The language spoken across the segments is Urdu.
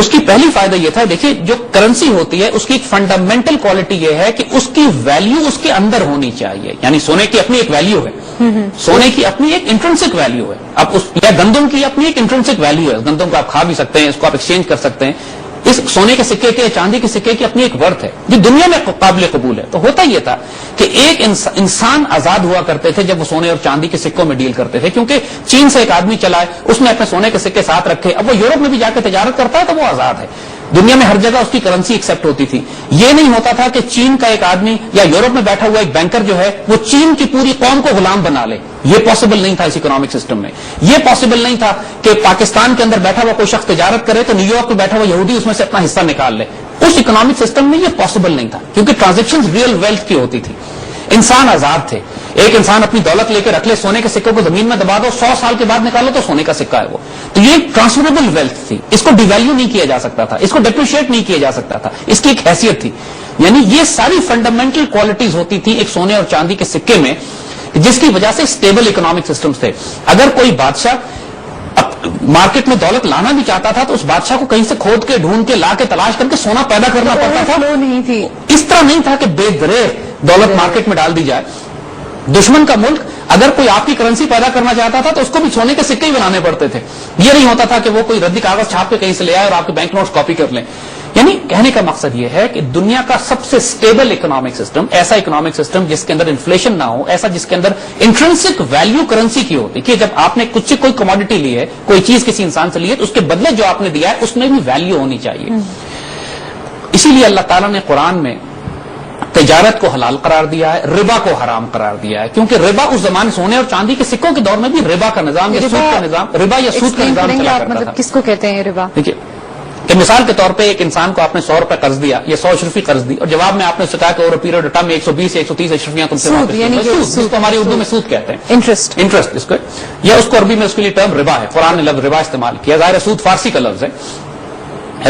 اس کی پہلی فائدہ یہ تھا، دیکھیے جو کرنسی ہوتی ہے اس کی ایک فنڈامنٹل کوالٹی یہ ہے کہ اس کی ویلیو اس کے اندر ہونی چاہیے. یعنی سونے کی اپنی ایک ویلیو ہے، سونے کی اپنی ایک انٹرنسک ویلیو ہے. اب یا گندم کی اپنی ایک انٹرنسک ویلیو ہے، گندم کو آپ کھا بھی سکتے ہیں، اس کو آپ ایکسچینج کر سکتے ہیں. اس سونے کے سکے کے، چاندی کے سکے کی اپنی ایک ورتھ ہے جو دنیا میں قابل قبول ہے. تو ہوتا یہ تھا کہ ایک انسان آزاد ہوا کرتے تھے جب وہ سونے اور چاندی کے سکوں میں ڈیل کرتے تھے، کیونکہ چین سے ایک آدمی چلا ہے، اس نے اپنے سونے کے سکے ساتھ رکھے، اب وہ یورپ میں بھی جا کے تجارت کرتا ہے تو وہ آزاد ہے. دنیا میں ہر جگہ اس کی کرنسی ایکسپٹ ہوتی تھی. یہ نہیں ہوتا تھا کہ چین کا ایک آدمی یا یورپ میں بیٹھا ہوا ایک بینکر جو ہے وہ چین کی پوری قوم کو غلام بنا لے. یہ پاسبل نہیں تھا اس اکنامک سسٹم میں. یہ پاسبل نہیں تھا کہ پاکستان کے اندر بیٹھا ہوا کوئی شخص تجارت کرے تو نیو یارک میں بیٹھا ہوا یہودی اس میں سے اپنا حصہ نکال لے. اس اکنامک سسٹم میں یہ پاسبل نہیں تھا، کیونکہ ٹرانزیکشن ریئل ویلتھ کی ہوتی تھی. انسان آزاد تھے. ایک انسان اپنی دولت لے کے رکھ لے، سونے کے سکے کو زمین میں دبا دو، 100 سال کے بعد نکالو تو سونے کا سکہ ہے وہ. تو یہ ٹرانسفربل ویلتھ تھی، اس کو ڈی ویلیو نہیں کیا جا سکتا تھا، اس کو ڈیپریشیٹ نہیں کیا جا سکتا تھا، اس کی ایک حیثیت تھی. یعنی یہ ساری فنڈامنٹل کوالٹیز ہوتی تھی ایک سونے اور چاندی کے سکے میں، جس کی وجہ سے اسٹیبل اکنامک سسٹمز تھے. اگر کوئی بادشاہ مارکیٹ میں دولت لانا بھی چاہتا تھا تو اس بادشاہ کو کہیں سے کھود کے ڈھونڈ کے لا کے تلاش کر کے سونا پیدا کرنا پڑتا تھا. نہیں تھی، اس طرح نہیں تھا کہ بے درے دولت مارکیٹ میں ڈال دی جائے. دشمن کا ملک اگر کوئی آپ کی کرنسی پیدا کرنا چاہتا تھا تو اس کو بھی سونے کے سکے ہی بنانے پڑتے تھے. یہ نہیں ہوتا تھا کہ وہ کوئی ردی کاغذ چھاپ کے کہیں سے لے آئے اور آپ کے بینک نوٹس کاپی کر لیں. یعنی کہنے کا مقصد یہ ہے کہ دنیا کا سب سے اسٹیبل اکنامک سسٹم، ایسا اکنامک سسٹم جس کے اندر انفلیشن نہ ہو، ایسا جس کے اندر انٹرنسک ویلیو کرنسی کی ہوتی کہ جب آپ نے کچھ سے کوئی کموڈٹی لی ہے، کوئی چیز کسی انسان سے لی ہے تو اس کے بدلے جو آپ نے دیا ہے اس میں بھی ویلیو ہونی چاہیے. اسی لیے اللہ تعالیٰ نے قرآن میں تجارت کو حلال قرار دیا ہے، ربا کو حرام قرار دیا ہے. کیونکہ ربا اس زمانے سونے اور چاندی کے سکوں کے دور میں بھی ربا کا نظام یا سود کا نظام، ربا یا سود کا نظام چلا کرتا تھا. کس کو کہتے ہیں ربا؟ دیکھیے کہ مثال کے طور پہ ایک انسان کو آپ نے 100 روپے قرض دیا یا 100 اشرفی قرض دی اور جواب میں آپ نے اسے کہا کہ اوور پیریڈ آف ٹائم 120 یا 130 اشرفیاں تم سے واپس کریں. جس کو ہماری اردو میں سود کہتے ہیں، انٹرسٹ اس کو، یا اس کو عربی میں اس کے لیے ٹرم ربا ہے. قرآن نے لفظ ربا استعمال کیا. ظاہر سود فارسی کا لفظ ہے،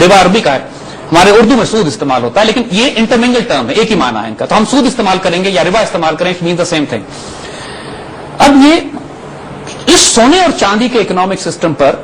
ربا عربی کا ہے، ہمارے اردو میں سود استعمال ہوتا ہے، لیکن یہ انٹرمنگل ٹرم ہے، ایک ہی معنی ہے ان کا. تو ہم سود استعمال کریں گے یا ربا استعمال کریں، it means the same thing. اب یہ اس سونے اور چاندی کے اکنامک سسٹم پر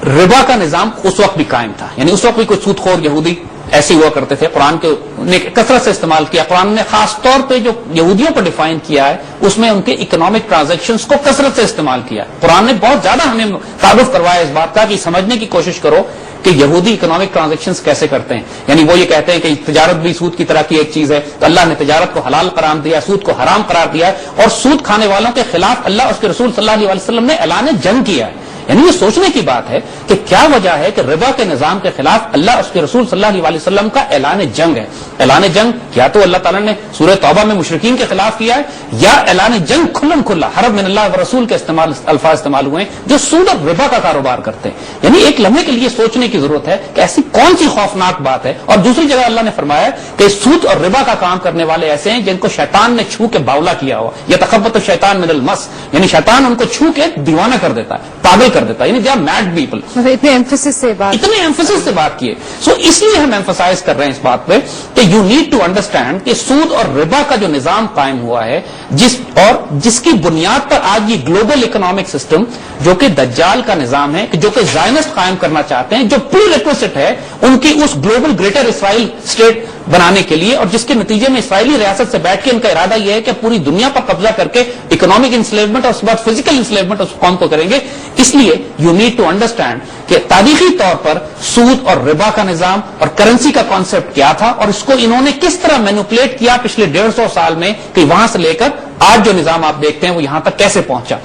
ربا کا نظام اس وقت بھی قائم تھا. یعنی اس وقت بھی کوئی سود خور یہودی ایسے ہوا کرتے تھے. قرآن کے نے کثرت سے استعمال کیا. قرآن نے خاص طور پہ جو یہودیوں پر ڈیفائن کیا ہے اس میں ان کے اکنامک ٹرانزیکشنز کو کثرت سے استعمال کیا. قرآن نے بہت زیادہ ہمیں تعارف کروایا اس بات کا کہ سمجھنے کی کوشش کرو کہ یہودی اکنامک ٹرانزیکشنز کیسے کرتے ہیں. یعنی وہ یہ کہتے ہیں کہ تجارت بھی سود کی طرح کی ایک چیز ہے، تو اللہ نے تجارت کو حلال قرار دیا، سود کو حرام قرار دیا ہے، اور سود کھانے والوں کے خلاف اللہ اور اس کے رسول صلی اللہ علیہ وسلم نے اعلان جنگ کیا ہے. یعنی یہ سوچنے کی بات ہے کہ کیا وجہ ہے کہ ربا کے نظام کے خلاف اللہ اور اس کے رسول صلی اللہ علیہ وسلم کا اعلان جنگ ہے. اعلان جنگ یا تو اللہ تعالیٰ نے سورہ توبہ میں مشرکین کے خلاف کیا ہے، یا اعلان جنگ کھلم کھلا حرب من اللہ و رسول کے الفاظ استعمال ہوئے ہیں جو سود اور ربا کا کاروبار کرتے ہیں. یعنی ایک لمحے کے لیے سوچنے کی ضرورت ہے کہ ایسی کون سی خوفناک بات ہے. اور دوسری جگہ اللہ نے فرمایا کہ سود اور ربا کا کام کرنے والے ایسے ہیں جن کو شیطان نے چھو کے باولا کیا ہوا، یا تخبط الشیطان من المس، یعنی شیطان ان کو چھو کے دیوانہ کر دیتا ہے، پاگل کر دیتا ہے. یعنی they are mad people. اتنے ایمفیسس سے بات کیے. سو اس لیے ہم ایمفسائز کر رہے ہیں اس بات پہ کہ یو نیڈ ٹو انڈرسٹینڈ کہ سود اور ربا کا جو نظام قائم ہوا ہے، جس کی بنیاد پر آج یہ گلوبل اکنامک سسٹم جو کہ دجال کا نظام ہے، جو کہ زائنسٹ قائم کرنا چاہتے ہیں، جو پری ریکویسٹ ہے ان کی اس گلوبل گریٹر اسرائیل اسٹیٹ بنانے کے لیے، اور جس کے نتیجے میں اسرائیلی ریاست سے بیٹھ کے ان کا ارادہ یہ ہے کہ پوری دنیا پر قبضہ کر کے اکنامک انسلیومنٹ اور اس کے بعد فزیکل انسلیومنٹ اس قوم کو کریں گے. اس لیے یو نیڈ ٹو انڈرسٹینڈ کہ تاریخی طور پر سود اور ربا کا نظام اور کرنسی کا کانسیپٹ کیا تھا، اور اس کو انہوں نے کس طرح مینوپولیٹ کیا پچھلے 150 سال میں، کہ وہاں سے لے کر آج جو نظام آپ دیکھتے ہیں وہ یہاں تک کیسے پہنچا.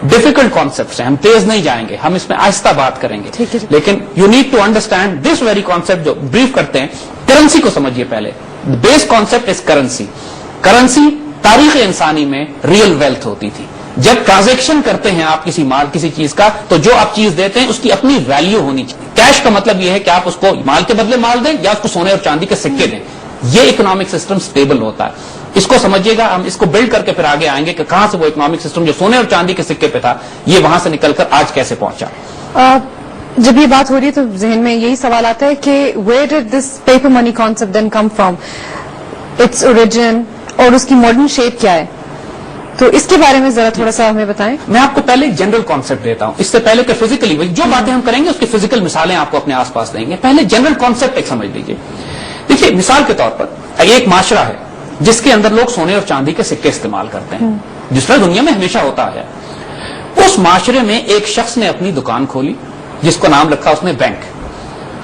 ڈیفیکلٹ کانسیپٹس ہیں، ہم تیز نہیں جائیں گے، ہم اس میں آہستہ بات کریں گے، لیکن you need to understand this very concept. جو بریف کرتے ہیں کرنسی کو سمجھیے پہلے. Base concept is currency. Currency تاریخ انسانی میں ریئل ویلتھ ہوتی تھی. جب ٹرانزیکشن کرتے ہیں آپ کسی مال کسی چیز کا، تو جو آپ چیز دیتے ہیں اس کی اپنی ویلیو ہونی چاہیے. کیش کا مطلب یہ ہے کہ آپ اس کو مال کے بدلے مال دیں یا اس کو سونے اور چاندی کے سکے دیں. یہ اکنامک سسٹم سٹیبل ہوتا ہے. اس کو سمجھیے گا، ہم اس کو بلڈ کر کے پھر آگے آئیں گے کہ کہاں سے وہ اکنامک سسٹم جو سونے اور چاندی کے سکے پہ تھا یہ وہاں سے نکل کر آج کیسے پہنچا. جب یہ بات ہو رہی ہے تو ذہن میں یہی سوال آتا ہے کہ where did this paper money concept then come from, its origin اور اس کی ماڈرن شیپ کیا ہے. تو اس کے بارے میں ذرا تھوڑا سا ہمیں بتائیں. میں آپ کو پہلے جنرل کانسیپٹ دیتا ہوں اس سے پہلے کہ فزیکلی جو باتیں ہم کریں گے اس کی فزیکل مثالیں آپ کو اپنے آس پاس دیں گے. پہلے جنرل کانسیپٹ ایک سمجھ لیجیے. دیکھیے مثال کے طور پر ایک معاشرہ ہے جس کے اندر لوگ سونے اور چاندی کے سکے استعمال کرتے ہیں, جس طرح دنیا میں ہمیشہ ہوتا ہے. اس معاشرے میں ایک شخص نے اپنی دکان کھولی جس کو نام رکھا اس نے بینک,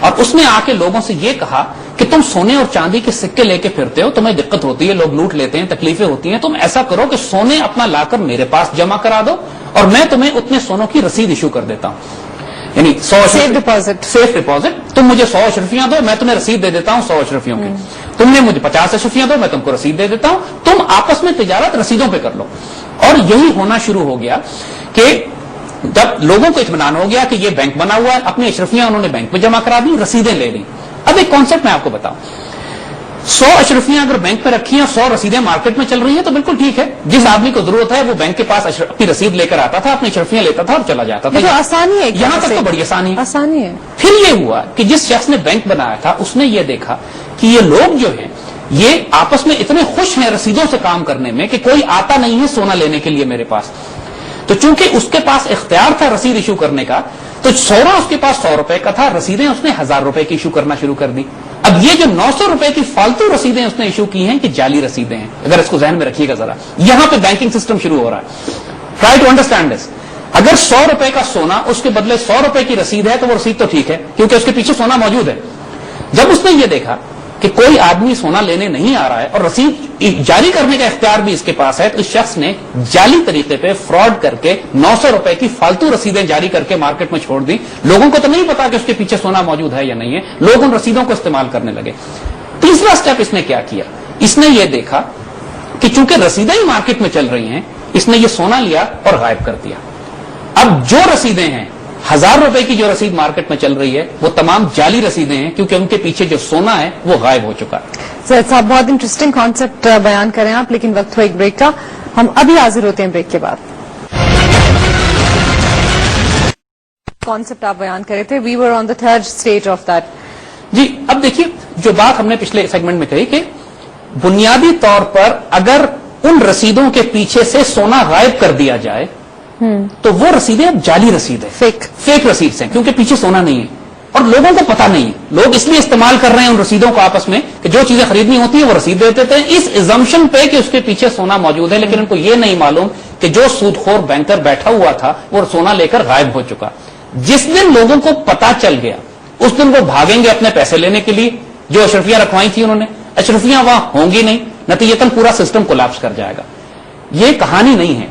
اور اس نے آ کے لوگوں سے یہ کہا کہ تم سونے اور چاندی کے سکے لے کے پھرتے ہو, تمہیں دقت ہوتی ہے, لوگ لوٹ لیتے ہیں, تکلیفیں ہوتی ہیں, تم ایسا کرو کہ سونے اپنا لا کر میرے پاس جمع کرا دو اور میں تمہیں اتنے سونوں کی رسید ایشو کر دیتا ہوں. یعنی 100 سیف ڈپازٹ, تم مجھے 100 اشرفیاں دو, میں تمہیں رسید دے دیتا ہوں 100 اشرفیوں کی. تم نے مجھے 50 اشرفیاں دو, میں تم کو رسید دے دیتا ہوں, تم آپس میں تجارت رسیدوں پہ کر لو. اور یہی ہونا شروع ہو گیا کہ جب لوگوں کو اطمینان ہو گیا کہ یہ بینک بنا ہوا ہے, اپنی اشرفیاں انہوں نے بینک میں جمع کرا دی, رسیدیں لے لی. اب ایک کانسیپٹ میں آپ کو بتاؤں, 100 اشرفیاں اگر بینک میں رکھی ہیں, 100 رسیدیں مارکیٹ میں چل رہی ہیں تو بالکل ٹھیک ہے. جس آدمی کو ضرورت ہے وہ بینک کے پاس اپنی رسید لے کر آتا تھا, اپنی اشرفیاں لیتا تھا اور چلا جاتا تھا. آسانی ہے, یہاں تک تو بڑی آسانی ہے. پھر یہ ہوا کہ جس شخص نے بینک بنایا تھا اس نے یہ دیکھا کہ یہ لوگ جو ہیں یہ آپس میں اتنے خوش ہیں رسیدوں سے کام کرنے میں کہ کوئی آتا نہیں ہے سونا لینے کے لیے میرے پاس. تو چونکہ اس کے پاس اختیار تھا رسید ایشو کرنے کا, تو سونا اس کے پاس 100 روپے کا تھا, رسیدیں اس نے 1000 روپے کی ایشو کرنا شروع کر دی. اب یہ جو 900 روپے کی فالتو رسیدیں اس نے ایشو کی ہیں کہ جعلی رسیدیں ہیں. اگر اس کو ذہن میں رکھیے گا ذرا, یہاں پہ بینکنگ سسٹم شروع ہو رہا ہے. Try to understand this. اگر 100 روپے کا سونا اس کے بدلے 100 روپے کی رسید ہے تو وہ رسید تو ٹھیک ہے کیونکہ اس کے پیچھے سونا موجود ہے. جب اس نے یہ دیکھا کہ کوئی آدمی سونا لینے نہیں آ رہا ہے اور رسید جاری کرنے کا اختیار بھی اس کے پاس ہے, تو اس شخص نے جعلی طریقے پہ فراڈ کر کے 900 روپے کی فالتو رسیدیں جاری کر کے مارکیٹ میں چھوڑ دی. لوگوں کو تو نہیں پتا کہ اس کے پیچھے سونا موجود ہے یا نہیں ہے, لوگ ان رسیدوں کو استعمال کرنے لگے. تیسرا سٹیپ اس نے کیا کیا, اس نے یہ دیکھا کہ چونکہ رسیدیں ہی مارکیٹ میں چل رہی ہیں, اس نے یہ سونا لیا اور غائب کر دیا. اب جو رسیدیں ہیں 1000 روپے کی جو رسید مارکیٹ میں چل رہی ہے وہ تمام جعلی رسیدیں ہیں کیونکہ ان کے پیچھے جو سونا ہے وہ غائب ہو چکا ہے. سر صاحب بہت انٹرسٹنگ کانسیپٹ بیان کریں آپ, لیکن وقت ہو ایک بریک کا. ہم ابھی حاضر ہوتے ہیں بریک کے بعد. کانسیپٹ آپ بیان کرے تھے, we were on the third stage of that. جی اب دیکھیے جو بات ہم نے پچھلے سیگمنٹ میں کہی کہ بنیادی طور پر اگر ان رسیدوں کے پیچھے سے سونا غائب کر دیا جائے تو وہ رسیدیں اب جعلی رسید ہے, فیک رسید سے, کیونکہ پیچھے سونا نہیں ہے اور لوگوں کو پتا نہیں ہے. لوگ اس لیے استعمال کر رہے ہیں ان رسیدوں کو آپس میں کہ جو چیزیں خریدنی ہوتی ہیں وہ رسید دیتے تھے اس ایزمپشن پہ کہ اس کے پیچھے سونا موجود ہے, لیکن ان کو یہ نہیں معلوم کہ جو سود خور بینکر بیٹھا ہوا تھا وہ سونا لے کر غائب ہو چکا. جس دن لوگوں کو پتا چل گیا اس دن وہ بھاگیں گے اپنے پیسے لینے کے لیے. جو اشرفیاں رکھوائی تھی انہوں نے, اشرفیاں وہاں ہوں گی نہیں, نتیجتاً پورا سسٹم کولیپس کر جائے گا. یہ کہانی نہیں ہے.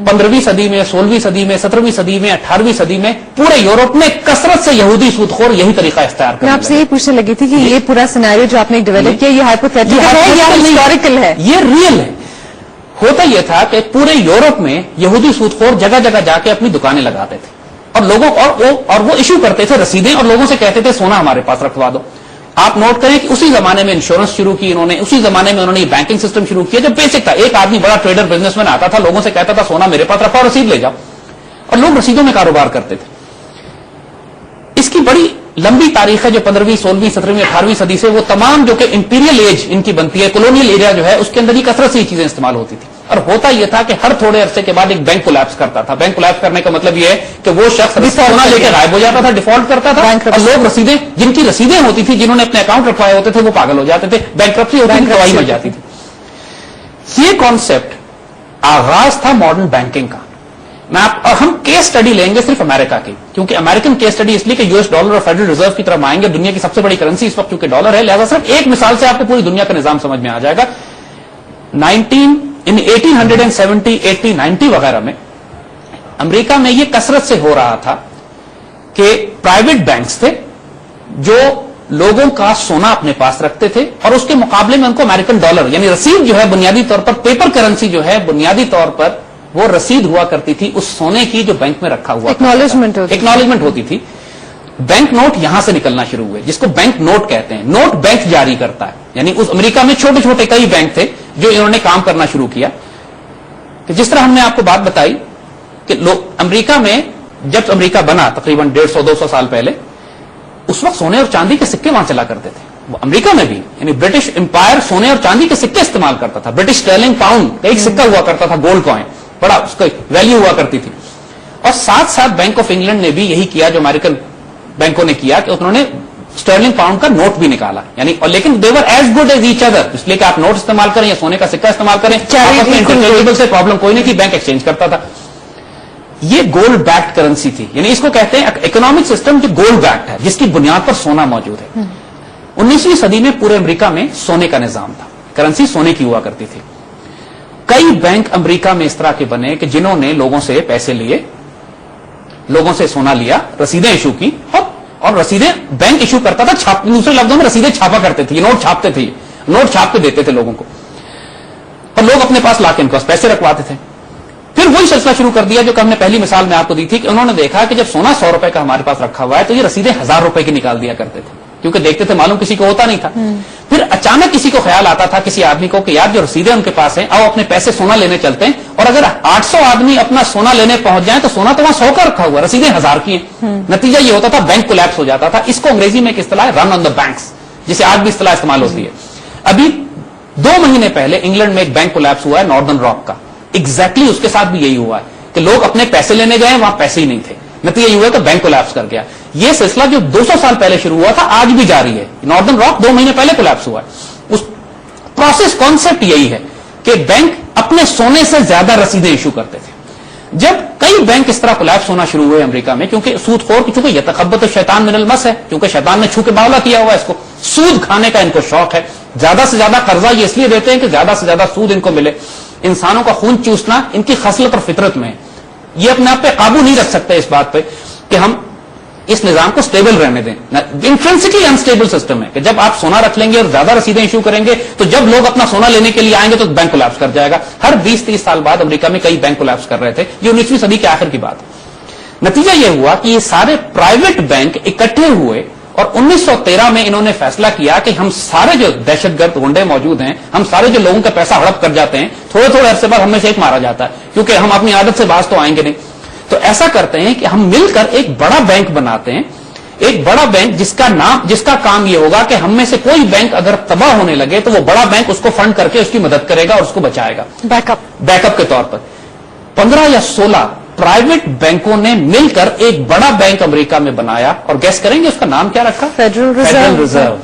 15ویں صدی میں, 16ویں صدی میں, 17ویں صدی میں, 18ویں صدی میں پورے یورپ میں کثرت سے یہودی سود خور یہی طریقہ اختیار کرتے ہیں. میں آپ سے یہ پوچھنے لگی تھی کہ یہ پورا سینیریو جو آپ نے ڈیولپ کیا یہ ہائپوتھیٹیکل ہے یا ہسٹوریکل ہے؟ یہ ریئل ہے. ہوتا یہ تھا کہ پورے یورپ میں یہودی سود خور جگہ جگہ جا کے اپنی دکانیں لگاتے تھے اور لوگوں اور وہ ایشو کرتے تھے رسیدیں اور لوگوں سے کہتے تھے سونا ہمارے پاس رکھوا دو. آپ نوٹ کریں کہ اسی زمانے میں انشورنس شروع کی انہوں نے, اسی زمانے میں انہوں نے یہ بینکنگ سسٹم شروع کیا جو بیسک تھا. ایک آدمی بڑا ٹریڈر بزنس مین آتا تھا, لوگوں سے کہتا تھا سونا میرے پاس رکھو رسید لے جاؤ, اور لوگ رسیدوں میں کاروبار کرتے تھے. اس کی بڑی لمبی تاریخ ہے جو 15ویں, 16ویں, 17ویں, 18ویں صدی سے وہ تمام جو کہ امپیریل ایج ان کی بنتی ہے, کولونیل ایریا جو ہے اس کے اندر ہی کثرت سے یہ چیزیں استعمال ہوتی تھی. اور ہوتا یہ تھا کہ ہر تھوڑے عرصے کے بعد ایک بینک کولیپس کرتا تھا. بینک کولیپس کرنے کا مطلب یہ ہے کہ وہ شخص سونا لے کے غائب ہو جاتا تھا, ڈیفالٹ کرتا تھا, اور لوگ رسیدیں جن کی رسیدیں ہوتی تھی, جنہوں نے اپنے اکاؤنٹ رکھوائے ہوتے تھے, وہ پاگل ہو جاتے تھے, بینکرپسی ہوتی تھی, دوائی مر جاتی تھی. یہ کانسیپٹ آغاز تھا ماڈرن بینکنگ کا. ہم کیس اسٹڈی لیں گے صرف امریکہ کی, کیونکہ امریکن کیس اسٹڈی اس لیے کہ US ڈالر اور فیڈرل ریزرو کی طرف آئیں گے. دنیا کی سب سے بڑی کرنسی اس وقت چونکہ ڈالر ہے, لہذا صرف ایک مثال سے آپ کو پوری دنیا کا نظام سمجھ میں آ جائے گا. 1870, 80, 90 وغیرہ میں امریکہ میں یہ کثرت سے ہو رہا تھا کہ پرائیویٹ بینکس تھے جو لوگوں کا سونا اپنے پاس رکھتے تھے اور اس کے مقابلے میں ان کو امریکن ڈالر یعنی رسید جو ہے بنیادی طور پر پیپر کرنسی جو ہے بنیادی طور پر وہ رسید ہوا کرتی تھی اس سونے کی جو بینک میں رکھا ہوا ایکنالجمنٹ ہوتی تھی. بینک نوٹ یہاں سے نکلنا شروع ہوئے جس کو بینک نوٹ کہتے ہیں. نوٹ بینک جاری کرتا ہے, یعنی اس امریکہ میں چھوٹے چھوٹے کئی بینک تھے جو انہوں نے کام کرنا شروع کیا. کہ جس طرح ہم نے آپ کو بات بتائی کہ امریکہ میں جب امریکہ بنا تقریباً 150-200 سال پہلے, اس وقت سونے اور چاندی کے سکے وہاں چلا کرتے تھے. امریکہ میں بھی یعنی برٹش امپائر سونے اور چاندی کے سکے استعمال کرتا تھا. برٹش اسٹرلنگ پاؤنڈ ایک سکہ ہوا کرتا تھا, گولڈ کوائن, بڑا اس کا ویلیو ہوا کرتی تھی. اور ساتھ ساتھ بینک آف انگلینڈ نے بھی یہی کیا جو امریکن بینکوں نے کیا کہ انہوں نے اسٹرلنگ پاؤنڈ کا نوٹ بھی نکالا, یعنی اور لیکن they were as good as each other, اس لیے کہ آپ نوٹ استعمال کریں یا سونے کا سکہ استعمال کریں, انٹرچینجبل سے پرابلم کوئی نہیں تھی, بینک ایکسچینج کرتا تھا. یہ گولڈ بیکڈ کرنسی تھی, یعنی اس کو کہتے ہیں اکنامک سسٹم جو گولڈ بیکڈ ہے, جس کی بنیاد پر سونا موجود ہے. 19ویں صدی میں پورے امریکہ میں سونے کا نظام تھا, کرنسی سونے کی ہوا کرتی تھی. کئی بینک امریکہ میں اس طرح کے بنے کہ جنہوں نے لوگوں سے پیسے لیے, لوگوں سے سونا لیا, رسیدیں ایشو کی, اور رسیدیں بینک ایشو کرتا تھا, دوسرے لفظوں میں رسیدیں چھاپا کرتے تھے, نوٹ چھاپتے تھے, نوٹ چھاپ کے دیتے تھے لوگوں کو, اور لوگ اپنے پاس لا کے ان کو پیسے رکھواتے تھے. پھر وہی سلسلہ شروع کر دیا جو کہ ہم نے پہلی مثال میں آپ کو دی تھی کہ انہوں نے دیکھا کہ جب سونا 100 روپے کا ہمارے پاس رکھا ہوا ہے تو یہ رسیدیں 1000 روپے کی نکال دیا کرتے تھے, کیونکہ دیکھتے تھے معلوم کسی کو ہوتا نہیں تھا. پھر اچانک کسی کو خیال آتا تھا, کسی آدمی کو, کہ یار جو رسیدیں ان کے پاس ہیں, آؤ اپنے پیسے سونا لینے چلتے ہیں, اور اگر 800 آدمی اپنا سونا لینے پہنچ جائیں تو سونا تو وہاں 100 کا رکھا ہوا, رسیدیں 1000 کی ہیں. نتیجہ یہ ہوتا تھا بینک کولیپس ہو جاتا تھا. اس کو انگریزی میں ایک اصطلاح ہے رن آن دا بینکس, جسے آج بھی اصطلاح استعمال ہوتی ہے. ابھی 2 مہینے پہلے انگلینڈ میں ایک بینک کولیپس ہوا ہے ناردرن راک کا, ایگزیکٹلی اس کے ساتھ بھی یہی ہوا ہے کہ لوگ اپنے پیسے لینے گئے, وہاں پیسے ہی نہیں تھے. نتیجہ یہ ہوا کہ بینک کولیپس کر گیا. یہ سلسلہ جو 200 سال پہلے شروع ہوا تھا آج بھی جاری ہے. ناردرن راک 2 مہینے پہلے کولیپس ہوا ہے. اس پروسیس کانسیپٹ یہی ہے کہ بینک اپنے سونے سے زیادہ رسیدیں ایشو کرتے تھے. جب کئی بینک اس طرح کولیپس ہونا شروع ہوئے امریکہ میں, کیونکہ سود خور کی, چونکہ یتخبط الشیطان من المس ہے, کیونکہ شیطان نے چھو کے باولا کیا ہوا ہے اس کو, سود کھانے کا ان کو شوق ہے. زیادہ سے زیادہ قرضہ یہ اس لیے دیتے ہیں کہ زیادہ سے زیادہ سود ان کو ملے. انسانوں کا خون چوسنا ان کی خصلت اور فطرت میں ہے. یہ اپنے آپ پہ قابو نہیں رکھ سکتے اس بات پہ کہ ہم اس نظام کو سٹیبل رہنے دیں. انٹرنسکلی انسٹیبل سسٹم ہے کہ جب آپ سونا رکھ لیں گے اور زیادہ رسیدیں ایشو کریں گے تو جب لوگ اپنا سونا لینے کے لیے آئیں گے تو بینک کولیپس کر جائے گا. ہر 20-30 سال بعد امریکہ میں کئی بینک کولیپس کر رہے تھے. یہ 19ویں صدی کے آخر کی بات. نتیجہ یہ ہوا کہ یہ سارے پرائیویٹ بینک اکٹھے ہوئے اور 1913 میں انہوں نے فیصلہ کیا کہ ہم سارے جو دہشت گرد گنڈے موجود ہیں, ہم سارے جو لوگوں کا پیسہ ہڑپ کر جاتے ہیں, تھوڑے تھوڑے عرصے بعد ہم میں سے ایک مارا جاتا ہے, کیونکہ ہم اپنی عادت سے باز تو آئیں گے نہیں. تو ایسا کرتے ہیں کہ ہم مل کر ایک بڑا بینک بناتے ہیں, ایک بڑا بینک جس کا کام یہ ہوگا کہ ہم میں سے کوئی بینک اگر تباہ ہونے لگے تو وہ بڑا بینک اس کو فنڈ کر کے اس کی مدد کرے گا اور اس کو بچائے گا, بیک اپ کے طور پر. 15 یا 16 پرائیویٹ بینکوں نے مل کر ایک بڑا بینک امریکہ میں بنایا, اور گیس کریں گے اس کا نام کیا رکھا؟ Federal reserve,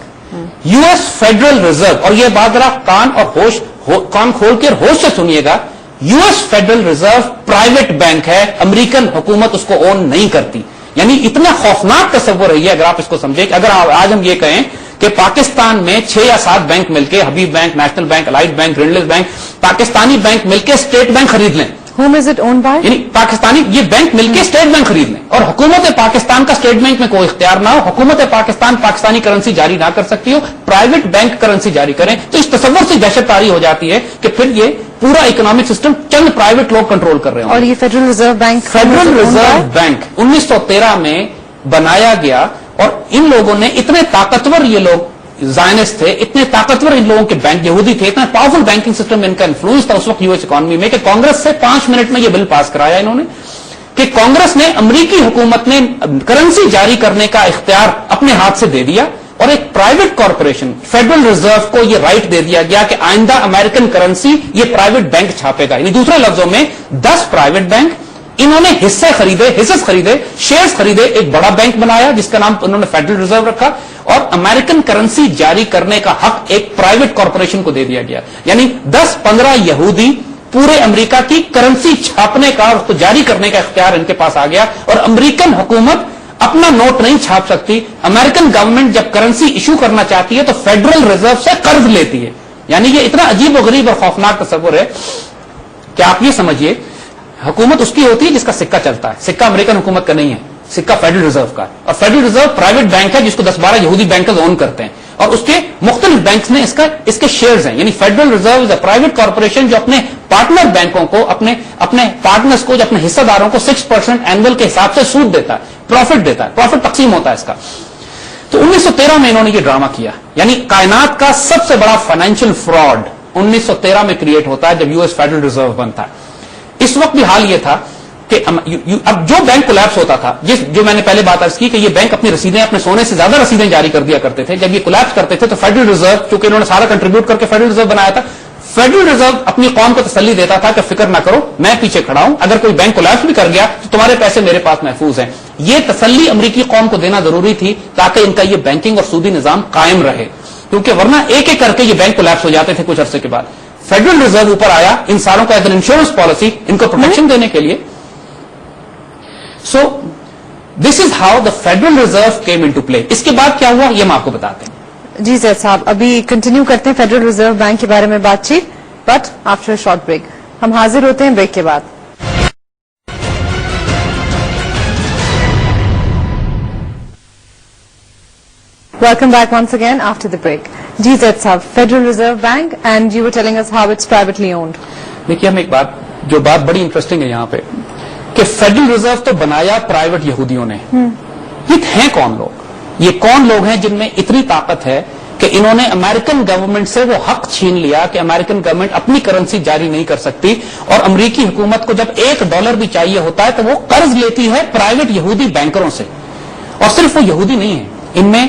you S federal reserve. اور یہ بات ذرا کان کھول کے ہوش سے سنیے گا, U S federal reserve private bank ہے, امریکن حکومت اس کو اون نہیں کرتی. یعنی اتنا خوفناک تصور ہے اگر آپ اس کو سمجھیں کہ اگر آج ہم یہ کہیں کہ پاکستان میں 6 یا 7 بینک مل کے, Habib bank, national bank, Allied bank, Grindlays bank, Pakistani bank مل کے اسٹیٹ بینک خرید لیں, Whom is it owned by? یعنی پاکستانی یہ بینک مل کے اسٹیٹ بینک خرید لیں, اور حکومت پاکستان کا اسٹیٹ بینک میں کوئی اختیار نہ ہو, حکومت پاکستان پاکستانی کرنسی جاری نہ کر سکتی ہو, پرائیویٹ بینک کرنسی جاری کریں, تو اس تصور سے دہشت طاری ہو جاتی ہے کہ پھر یہ پورا اکنامک سسٹم چند پرائیویٹ لوگ کنٹرول کر رہے ہیں. اور یہ federal reserve bank, federal reserve bank 1913 میں بنایا گیا, اور ان لوگوں نے اتنے طاقتور, یہ لوگ زائنسٹ تھے, اتنے طاقتور ان لوگوں کے بینک یہودی تھے, اتنا پاورفل بینکنگ سسٹم میں ان کا انفلوئنس تھا اس وقت یو ایس اکانومی میں, کہ کانگریس سے 5 منٹ میں یہ بل پاس کرایا انہوں نے کہ کانگریس نے امریکی حکومت نے کرنسی جاری کرنے کا اختیار اپنے ہاتھ سے دے دیا, اور ایک پرائیویٹ کارپوریشن فیڈرل ریزرو کو یہ رائٹ دے دیا گیا کہ آئندہ امریکن کرنسی یہ پرائیویٹ بینک چھاپے گا. یعنی دوسرے لفظوں میں 10 پرائیویٹ بینک, انہوں نے حصص خریدے, شیئرز خریدے, ایک بڑا بینک بنایا جس کا نام انہوں نے فیڈرل ریزرو رکھا, اور امریکن کرنسی جاری کرنے کا حق ایک پرائیویٹ کارپوریشن کو دے دیا گیا. یعنی 10-15 یہودی پورے امریکہ کی کرنسی چھاپنے کا اور اس کو جاری کرنے کا اختیار ان کے پاس آ گیا, اور امریکن حکومت اپنا نوٹ نہیں چھاپ سکتی. امریکن گورنمنٹ جب کرنسی ایشو کرنا چاہتی ہے تو فیڈرل ریزرو سے قرض لیتی ہے. یعنی یہ اتنا عجیب و غریب اور خوفناک تصور ہے کہ آپ یہ سمجھیے حکومت اس کی ہوتی ہے جس کا سکہ چلتا ہے, سکہ امریکن حکومت کا نہیں ہے, سکہ فیڈرل ریزرو کا, اور فیڈرل ریزرو پرائیویٹ بینک ہے جس کو 10-12 یہودی بینکرز اون کرتے ہیں, اور اس کے مختلف بینکس نے اس کے شیئرز ہیں. یعنی federal reserve is a private corporation جو اپنے پارٹنر بینکوں کو, اپنے پارٹنرز کو, جو اپنے حصہ داروں کو 6% اینول کے حساب سے سود دیتا ہے, پروفٹ دیتا ہے, پروفٹ تقسیم ہوتا ہے اس کا. تو 1913 میں انہوں نے یہ ڈرامہ کیا. یعنی کائنات کا سب سے بڑا فائنینشیل فراڈ 1913 میں کریٹ ہوتا ہے جب یو ایس فیڈرل ریزرو بنتا ہے. اس وقت بھی حال یہ تھا کہ اب جو بینک کولیپس ہوتا تھا، جو میں نے پہلے بات عرض کی کہ یہ بینک اپنی رسیدیں اپنے سونے سے زیادہ رسیدیں جاری کر دیا کرتے تھے، جب یہ کولیپس کرتے تھے تو فیڈرل ریزرو، چونکہ انہوں نے سارا کنٹریبیوٹ کر کے فیڈرل ریزرو بنایا تھا، فیڈرل ریزرو اپنی قوم کو تسلی دیتا تھا کہ فکر نہ کرو، میں پیچھے کھڑا ہوں، اگر کوئی بینک کولیپس بھی کر گیا تو تمہارے پیسے میرے پاس محفوظ ہیں. یہ تسلی امریکی قوم کو دینا ضروری تھی تاکہ ان کا یہ بینکنگ اور سودی نظام قائم رہے، کیونکہ ورنہ ایک ایک کر کے یہ بینک کولیپس ہو جاتے تھے کچھ عرصے کے بعد. فیڈرل ریزرو اوپر آیا ان ساروں کا ایک انشورنس پالیسی ان کو پروٹیکشن دینے کے لیے. So this is how the federal reserve came into play. اس کے بعد کیا ہوا یہ ہم آپ کو بتاتے ہیں. جی زید صاحب، ابھی کنٹینیو کرتے ہیں فیڈرل ریزرو بینک کے بارے میں بات چیت، بٹ آفٹر شارٹ بریک. ہم حاضر ہوتے ہیں بریک کے بعد. Welcome back once again after the break. جی Zaid sahab, federal reserve bank and you are telling us how it's privately owned. دیکھیے ہم ایک بات بڑی انٹرسٹنگ ہے یہاں پہ کہ فیڈرل ریزرو تو بنایا پرائیویٹ یہودیوں نے. یہ ہیں کون لوگ؟ یہ کون لوگ ہیں جن میں اتنی طاقت ہے کہ انہوں نے امریکن گورنمنٹ سے وہ حق چھین لیا کہ امریکن گورنمنٹ اپنی کرنسی جاری نہیں کر سکتی، اور امریکی حکومت کو جب $1 بھی چاہیے ہوتا ہے تو وہ قرض لیتی ہے پرائیویٹ یہودی بینکروں سے. اور صرف وہ یہودی نہیں ہیں، ان میں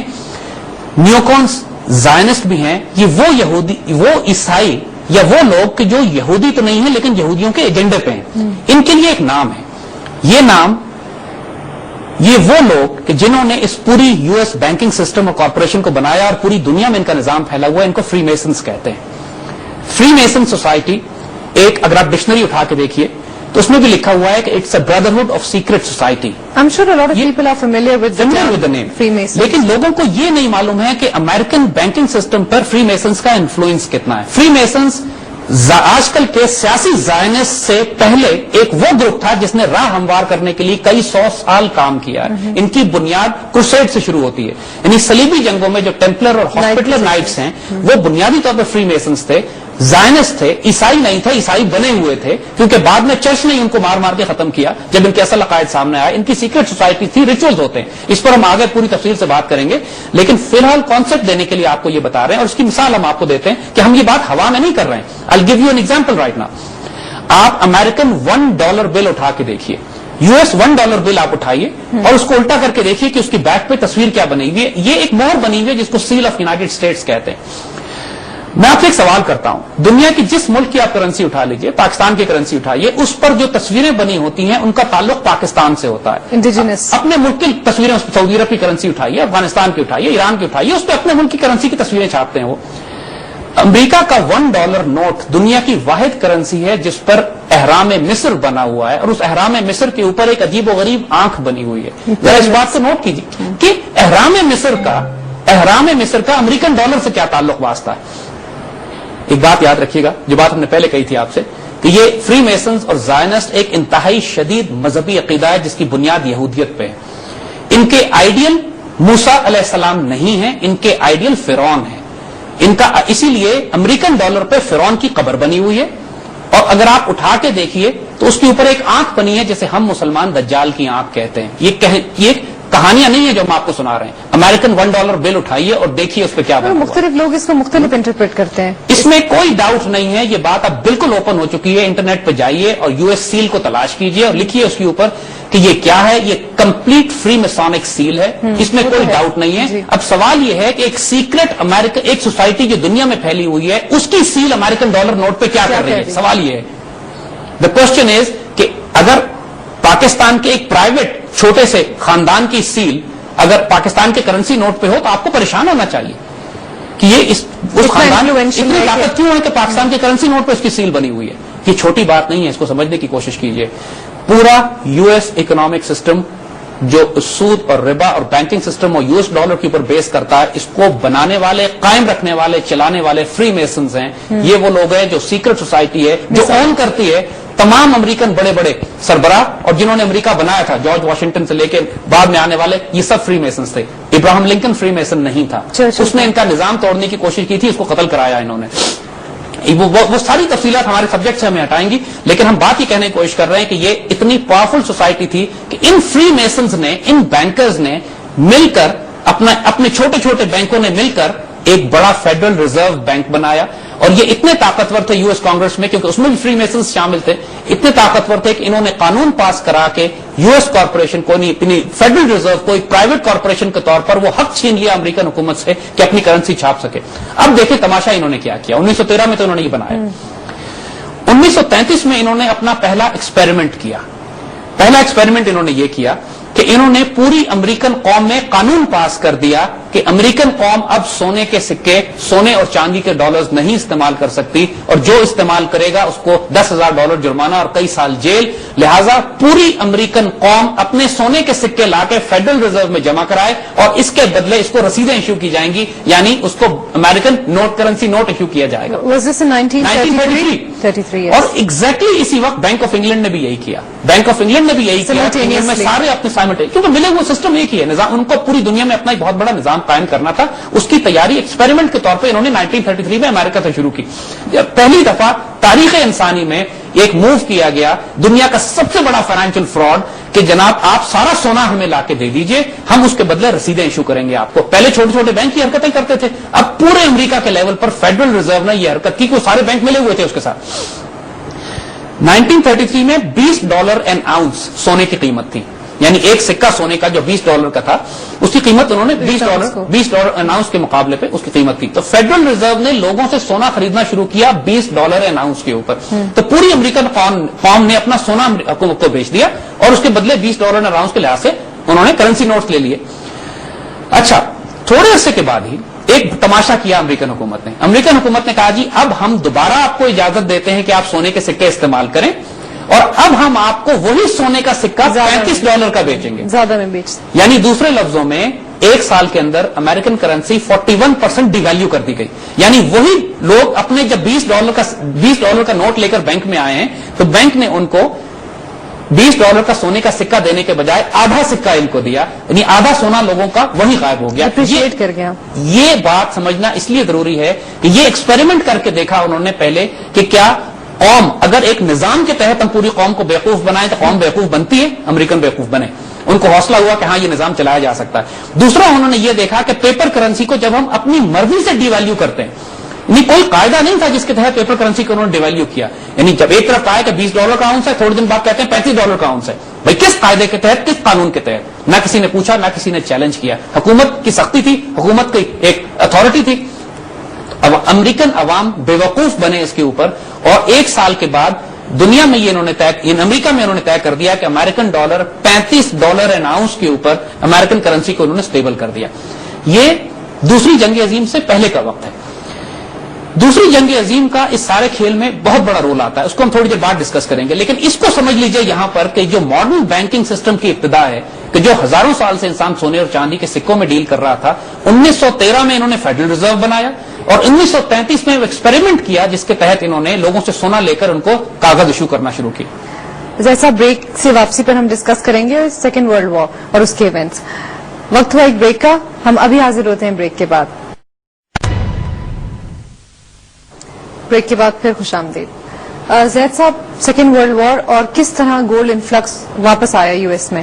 نیوکونس، زائنسٹ بھی ہیں. یہ وہ یہودی، وہ عیسائی یا وہ لوگ کہ جو یہودی تو نہیں ہیں لیکن یہودیوں کے ایجنڈے پہ ہیں. ان کے لیے ایک نام ہے، یہ نام، یہ وہ لوگ کہ جنہوں نے اس پوری یو ایس بینکنگ سسٹم اور کارپوریشن کو بنایا اور پوری دنیا میں ان کا نظام پھیلا ہوا ہے، ان کو فری میسنز کہتے ہیں. فری میسن سوسائٹی ایک، اگر آپ ڈکشنری اٹھا کے دیکھیے تو اس میں بھی لکھا ہوا ہے کہ it's a brotherhood of secret society. I'm sure a lot of people are familiar with the name. Freemasons. لیکن لوگوں کو یہ نہیں معلوم ہے کہ امریکن بینکنگ سسٹم پر فری میسنز کا انفلوئنس کتنا ہے. فری میسنز آج کل کے سیاسی زائنس سے پہلے ایک وہ گروپ تھا جس نے راہ ہموار کرنے کے لیے کئی 100 سال کام کیا ہے. ان کی بنیاد کروسیڈ سے شروع ہوتی ہے، یعنی صلیبی جنگوں میں جو ٹیمپلر اور ہاسپٹلر نائٹس ہیں وہ بنیادی طور پر فری میسنز تھے. زائنس تھے، عیسائی نہیں تھے، عیسائی بنے ہوئے تھے کیونکہ بعد میں چرچ نے ان کو مار مار کے ختم کیا جب ان کے اصل عقائد سامنے آئے. ان کی سیکرٹ سوسائٹی تھی، ریچولز ہوتے ہیں، اس پر ہم آگے پوری تفصیل سے بات کریں گے. لیکن فی الحال کانسیپٹ دینے کے لیے آپ کو یہ بتا رہے ہیں اور اس کی مثال ہم آپ کو دیتے ہیں کہ ہم یہ بات ہوا میں نہیں کر رہے ہیں. I'll give you an example right now. آپ امریکن $1 بل اٹھا کے دیکھیے، یو ایس $1 بل آپ اٹھائیے اور اس کو الٹا کر کے دیکھیے کہ اس کی بیک پہ تصویر کیا بنی ہوئی ہے. یہ ایک مہر بنی ہوئی ہے جس کو سیل آف یونائٹڈ اسٹیٹس کہتے ہیں. میں آپ سے ایک سوال کرتا ہوں، دنیا کی جس ملک کی آپ کرنسی اٹھا لیجئے، پاکستان کی کرنسی اٹھائیے، اس پر جو تصویریں بنی ہوتی ہیں ان کا تعلق پاکستان سے ہوتا ہے. انڈیجنس اپنے ملک کی تصویریں، سعودی عرب کی کرنسی اٹھائیے، افغانستان کی اٹھائیے، ایران کی اٹھائیے، اس پہ اپنے ملک کی کرنسی کی تصویریں چھاپتے ہیں. وہ امریکہ کا $1 نوٹ دنیا کی واحد کرنسی ہے جس پر احرام مصر بنا ہوا ہے، اور اس احرام مصر کے اوپر ایک عجیب و غریب آنکھ بنی ہوئی ہے. ذرا اس بات کو نوٹ کیجیے کہ احرام مصر کا امریکن ڈالر سے کیا تعلق واسطہ ہے. ایک بات یاد رکھیے گا، جو بات ہم نے پہلے کہی تھی آپ سے، کہ یہ فری میسنز اور زائنسٹ ایک انتہائی شدید مذہبی عقیدہ ہے جس کی بنیاد یہودیت پہ ہے. ان کے آئیڈیل موسیٰ علیہ السلام نہیں ہیں، ان کے آئیڈیل فرعون ہیں. ان کا اسی لیے امریکن ڈالر پہ فرعون کی قبر بنی ہوئی ہے، اور اگر آپ اٹھا کے دیکھیے تو اس کے اوپر ایک آنکھ بنی ہے جسے ہم مسلمان دجال کی آنکھ کہتے ہیں. یہ کہانیاں نہیں ہیں جو ہم آپ کو سنا رہے ہیں. امریکن $1 بل اٹھائیے اور دیکھیے اس پہ کیا بنا ہوا ہے. مختلف لوگ اس کو مختلف انٹرپریٹ کرتے ہیں. اس میں کوئی ڈاؤٹ نہیں ہے، یہ بات اب بالکل اوپن ہو چکی ہے. انٹرنیٹ پہ جائیے اور یو ایس سیل کو تلاش کیجیے اور لکھیے اس کے اوپر کہ یہ کیا ہے. یہ کمپلیٹ فری میسونک سیل ہے، اس میں کوئی ڈاؤٹ نہیں ہے. اب سوال یہ ہے کہ ایک سیکرٹ امریکن، ایک سوسائٹی جو دنیا میں پھیلی ہوئی ہے، اس کی سیل امریکن ڈالر نوٹ پہ کیا کر رہی ہے. سوال یہ ہے، دا کوشچن از کہ اگر پاکستان کے ایک پرائیویٹ چھوٹے سے خاندان کی سیل اگر پاکستان کے کرنسی نوٹ پہ ہو تو آپ کو پریشان ہونا چاہیے کہ یہ اس خاندان میں اتنی طاقت کیوں ہے کہ پاکستان کے کرنسی نوٹ پہ اس کی سیل بنی ہوئی ہے. یہ چھوٹی بات نہیں ہے، اس کو سمجھنے کی کوشش کیجیے. پورا یو ایس اکنامک سسٹم جو سود اور ربا اور بینکنگ سسٹم اور یو ایس ڈالر کے اوپر بیس کرتا ہے، اس کو بنانے والے، قائم رکھنے والے، چلانے والے فری میسنز ہیں. یہ وہ لوگ ہیں جو سیکرٹ سوسائٹی ہے، جو اون کرتی ہے تمام امریکن بڑے بڑے سربراہ، اور جنہوں نے امریکہ بنایا تھا، جارج واشنگٹن سے لے کے بعد میں آنے والے، یہ سب فری میسنز تھے. ابراہم لنکن فری میسن نہیں تھا، اس نے ان کا نظام توڑنے کی کوشش کی تھی، اس کو قتل کرایا انہوں نے. وہ ساری تفصیلات ہمارے سبجیکٹ سے ہمیں ہٹائیں گی، لیکن ہم بات یہ کہنے کی کوشش کر رہے ہیں کہ یہ اتنی پاورفل سوسائٹی تھی کہ ان فری میسنز نے، ان بینکرز نے مل کر، اپنے چھوٹے چھوٹے بینکوں نے مل کر ایک بڑا فیڈرل ریزرو بینک بنایا، اور یہ اتنے طاقتور تھے یو ایس کانگریس میں، کیونکہ اس میں بھی فری میسنز شامل تھے، اتنے طاقتور تھے کہ انہوں نے قانون پاس کرا کے یو ایس کارپوریشن کو اپنی فیڈرل ریزرو کو ایک پرائیویٹ کارپوریشن کے طور پر وہ حق چھین لیا امریکن حکومت سے کہ اپنی کرنسی چھاپ سکے۔ اب دیکھیں تماشا انہوں نے کیا کیا۔ 1913 میں تو انہوں نے یہ بنایا، 1933 میں انہوں نے اپنا پہلا ایکسپیریمنٹ کیا۔ پہلا ایکسپیریمنٹ انہوں نے یہ کیا کہ انہوں نے پوری امریکن قوم میں قانون پاس کر دیا کہ امریکن قوم اب سونے کے سکے، سونے اور چاندی کے ڈالرز نہیں استعمال کر سکتی، اور جو استعمال کرے گا اس کو $10,000 جرمانہ اور کئی سال جیل۔ لہذا پوری امریکن قوم اپنے سونے کے سکے لا کے فیڈرل ریزرو میں جمع کرائے، اور اس کے بدلے اس کو رسیدیں ایشو کی جائیں گی، یعنی اس کو American note, currency note issue کیا جائے گا۔ Was this in 1933? 33 اور ایگزیکٹلی اسی وقت بینک آف انگلینڈ نے بھی یہی کیا، بینک آف انگلینڈ نے بھی یہی کیا، انگلینڈ میں سارے اپنے سائملٹینیس، کیونکہ ملے وہ سسٹم ایک ہی ہے، نظام ان کو پوری دنیا میں اپنا ایک بہت بڑا نظام قائم کرنا تھا، اس کی تیاری ایکسپیریمنٹ کے طور پہ انہوں نے 1933 میں امریکہ سے شروع کی۔ پہلی دفعہ تاریخ انسانی میں ایک موو کیا گیا، دنیا کا سب سے بڑا فائنینشیل فراڈ، کہ جناب آپ سارا سونا ہمیں لا کے دے دیجئے، ہم اس کے بدلے رسیدیں ایشو کریں گے آپ کو۔ پہلے چھوٹے چھوٹے بینک کی حرکتیں کرتے تھے، اب پورے امریکہ کے لیول پر فیڈرل ریزرو نے یہ حرکت کی کہ وہ سارے بینک ملے ہوئے تھے اس کے ساتھ۔ 1933 میں $20 an ounce سونے کی قیمت تھی، یعنی ایک سکہ سونے کا جو $20 کا تھا، اس کی قیمت انہوں نے $20 an ounce کے مقابلے پہ اس کی قیمت تھی۔ تو فیڈرل ریزرو نے لوگوں سے سونا خریدنا شروع کیا $20 an ounce کے اوپر، تو پوری امریکن قوم نے اپنا سونا حکومت کو بیچ دیا، اور اس کے بدلے $20 an ounce کے لحاظ سے انہوں نے کرنسی نوٹس لے لیے۔ اچھا، تھوڑے عرصے کے بعد ہی ایک تماشا کیا امریکن حکومت نے۔ امریکن حکومت نے کہا جی اب ہم دوبارہ آپ کو اجازت دیتے ہیں کہ آپ سونے کے سکے استعمال کریں، اور اب ہم آپ کو وہی سونے کا سکہ $35 کا بیچیں گے، زیادہ میں بیچ، یعنی دوسرے لفظوں میں ایک سال کے اندر امریکن کرنسی 41% ڈی ویلیو کر دی گئی۔ یعنی وہی لوگ اپنے جب $20 کا نوٹ لے کر بینک میں آئے ہیں، تو بینک نے ان کو $20 کا سونے کا سکہ دینے کے بجائے آدھا سکہ ان کو دیا، یعنی آدھا سونا لوگوں کا وہی غائب ہو گیا۔ اپریشیٹ کر گیا۔ یہ بات سمجھنا اس لیے ضروری ہے کہ یہ ایکسپیریمنٹ کر کے دیکھا انہوں نے پہلے کہ کیا قوم، اگر ایک نظام کے تحت ہم پوری قوم کو بیوقوف بنائیں تو قوم بیوقوف بنتی ہے، امریکن بیوقوف بنے۔ ان کو حوصلہ ہوا کہ ہاں یہ نظام چلایا جا سکتا ہے۔ دوسرا انہوں نے یہ دیکھا کہ پیپر کرنسی کو جب ہم اپنی مرضی سے ڈی ویلیو کرتے ہیں، یعنی کوئی قاعدہ نہیں تھا جس کے تحت پیپر کرنسی کو انہوں نے ڈی ویلیو کیا، یعنی جب ایک طرف کہا کہ $20 کا اونس ہے، تھوڑے دن بعد کہتے ہیں $35 کا اونس ہے، بھائی کس قاعدے کے تحت، کس قانون کے تحت؟ نہ کسی نے پوچھا، نہ کسی نے چیلنج کیا۔ حکومت کی سختی تھی، حکومت کی ایک اتھارٹی تھی، اب امریکن عوام بیوقوف بنے اس کے اوپر، اور ایک سال کے بعد دنیا میں یہ انہوں نے امریکہ میں انہوں نے طے کر دیا کہ امریکن ڈالر $35 an ounce کے اوپر امریکن کرنسی کو انہوں نے سٹیبل کر دیا۔ یہ دوسری جنگ عظیم سے پہلے کا وقت ہے۔ دوسری جنگ عظیم کا اس سارے کھیل میں بہت بڑا رول آتا ہے، اس کو ہم تھوڑی دیر بعد ڈسکس کریں گے، لیکن اس کو سمجھ لیجئے یہاں پر کہ جو ماڈرن بینکنگ سسٹم کی ابتدا ہے، کہ جو ہزاروں سال سے انسان سونے اور چاندی کے سکوں میں ڈیل کر رہا تھا، 1913 میں انہوں نے فیڈرل ریزرو بنایا، اور 1933 میں وہ ایکسپیریمنٹ کیا جس کے تحت انہوں نے لوگوں سے سونا لے کر ان کو کاغذ ایشو کرنا شروع کیا۔ جیسا بریک سے واپسی پر ہم ڈسکس کریں گے سیکنڈ ورلڈ وار اور اس کے ایونٹس۔ وقت ہوا ایک بریک کا، ہم ابھی حاضر ہوتے ہیں بریک کے بعد۔ بریک کے بعد پھر خوش آمدید۔ زید صاحب، سیکنڈ ورلڈ وار اور کس طرح گولڈ انفلکس واپس آیا یو ایس میں؟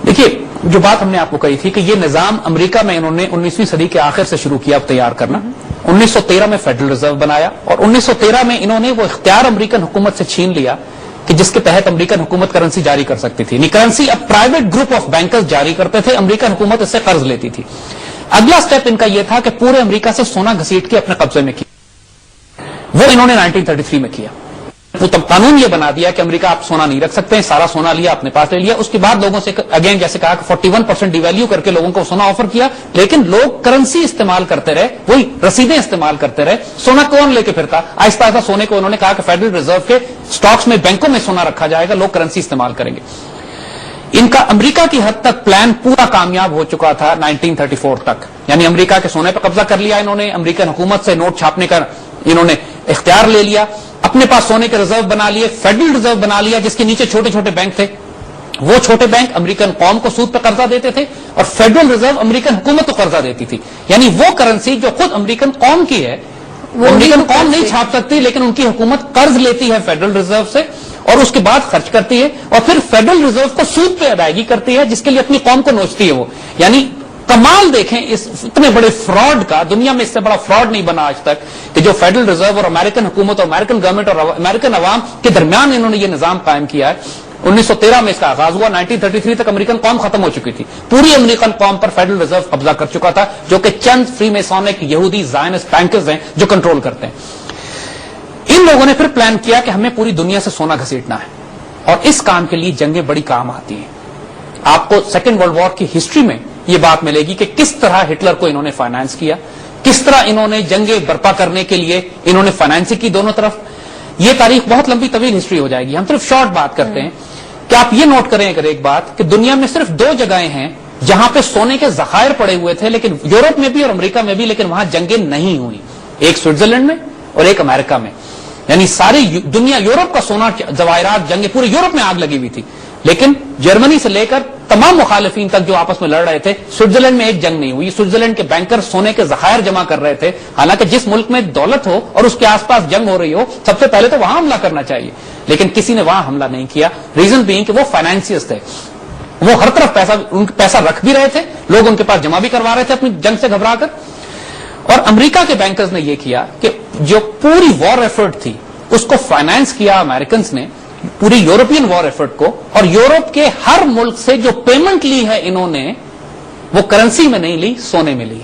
دیکھیے، جو بات ہم نے آپ کو کہی تھی کہ یہ نظام امریکہ میں انہوں نے 19ویں صدی کے آخر سے شروع کیا تیار کرنا، 1913 میں فیڈرل ریزرو بنایا، اور 1913 میں انہوں نے وہ اختیار امریکن حکومت سے چھین لیا کہ جس کے تحت امریکن حکومت کرنسی جاری کر سکتی تھی، یعنی کرنسی اب پرائیویٹ گروپ آف بینکرز جاری کرتے تھے، امریکن حکومت اس سے قرض لیتی تھی۔ اگلا سٹیپ ان کا یہ تھا کہ پورے امریکہ سے سونا گھسیٹ کے اپنے قبضے میں کیا، وہ انہوں نے 1933 میں کیا۔ وہ تب قانون یہ بنا دیا کہ امریکہ آپ سونا نہیں رکھ سکتے ہیں، سارا سونا لیا اپنے پاس لے لیا۔ اس کے بعد لوگوں سے اگین جیسے کہا کہ 41% ڈی ویلیو کر کے لوگوں کو سونا آفر کیا، لیکن لوگ کرنسی استعمال کرتے رہے، وہی رسیدیں استعمال کرتے رہے، سونا کون لے کے پھرتا؟ آہستہ آہستہ سونے کو انہوں نے کہا کہ فیڈرل ریزرو کے سٹاکس میں، بینکوں میں سونا رکھا جائے گا، لوگ کرنسی استعمال کریں گے۔ ان کا امریکہ کی حد تک پلان پورا کامیاب ہو چکا تھا 1934 تک، یعنی امریکہ کے سونے پہ قبضہ کر لیا انہوں نے، امریکن حکومت سے نوٹ چھاپنے کا انہوں نے اختیار لے لیا، اپنے پاس سونے کے ریزرو بنا لیے، فیڈرل ریزرو بنا لیا جس کے نیچے چھوٹے چھوٹے بینک تھے، وہ چھوٹے بینک امریکن قوم کو سود پہ قرضہ دیتے تھے، اور فیڈرل ریزرو امریکن حکومت کو قرضہ دیتی تھی، یعنی وہ کرنسی جو خود امریکن قوم کی ہے، وہ امریکن قوم نہیں چھاپ سکتی، لیکن ان کی حکومت قرض لیتی ہے فیڈرل ریزرو سے، اور اس کے بعد خرچ کرتی ہے، اور پھر فیڈرل ریزرو کو سود پہ ادائیگی کرتی ہے جس کے لیے اپنی قوم کو نوچتی ہے وہ، یعنی کمال دیکھیں اس اتنے بڑے فراڈ کا، دنیا میں اس سے بڑا فراڈ نہیں بنا آج تک کہ جو فیڈرل ریزرو اور امریکن حکومت اور امریکن گورنمنٹ اور امریکن عوام کے درمیان انہوں نے یہ نظام قائم کیا ہے. 1913 میں اس کا آغاز ہوا، 1933 تک امریکن قوم ختم ہو چکی تھی، پوری امریکن قوم پر فیڈرل ریزرو قبضہ کر چکا تھا، جو کہ چند فری میسونک یہودی زائنسٹ بینکرز ہیں جو کنٹرول کرتے ہیں. ان لوگوں نے پھر پلان کیا کہ ہمیں پوری دنیا سے سونا گھسیٹنا ہے، اور اس کام کے لیے جنگیں بڑی کام آتی ہیں. آپ کو سیکنڈ ورلڈ وار کی ہسٹری میں یہ بات ملے گی کہ کس طرح ہٹلر کو انہوں نے فائنانس کیا، کس طرح انہوں نے جنگیں برپا کرنے کے لیے انہوں نے فائنانسنگ کی دونوں طرف. یہ تاریخ بہت لمبی طویل ہسٹری ہو جائے گی، ہم صرف شارٹ بات کرتے ہیں کہ آپ یہ نوٹ کریں اگر ایک بات کہ دنیا میں صرف 2 جگہیں ہیں جہاں پہ سونے کے ذخائر پڑے ہوئے تھے، لیکن یورپ میں بھی اور امریکہ میں بھی، لیکن وہاں جنگیں نہیں ہوئی. ایک سوئٹزرلینڈ میں اور ایک امریکہ میں. یعنی ساری دنیا، یورپ کا سونا جواہرات جنگیں پورے یورپ میں آگ لگی ہوئی تھی، لیکن جرمنی سے لے کر تمام مخالفین تک جو آپس میں لڑ رہے تھے، سوئٹزرلینڈ میں ایک جنگ نہیں ہوئی. سوئٹزرلینڈ کے بینکر سونے کے ذخائر جمع کر رہے تھے، حالانکہ جس ملک میں دولت ہو اور اس کے آس پاس جنگ ہو رہی ہو سب سے پہلے تو وہاں حملہ کرنا چاہیے، لیکن کسی نے وہاں حملہ نہیں کیا. ریزن بینگ کہ وہ فائنینسیئرز تھے، وہ ہر طرف پیسہ رکھ بھی رہے تھے، لوگ ان کے پاس جمع بھی کروا رہے تھے اپنی جنگ سے گھبرا کر. اور امریکہ کے بینکرز نے یہ کیا کہ جو پوری وار ایفرٹ تھی اس کو فائنانس کیا امریکنز نے، پوری یورپین وار ایفرٹ کو، اور یورپ کے ہر ملک سے جو پیمنٹ لی ہے انہوں نے وہ کرنسی میں نہیں لی، سونے میں لی.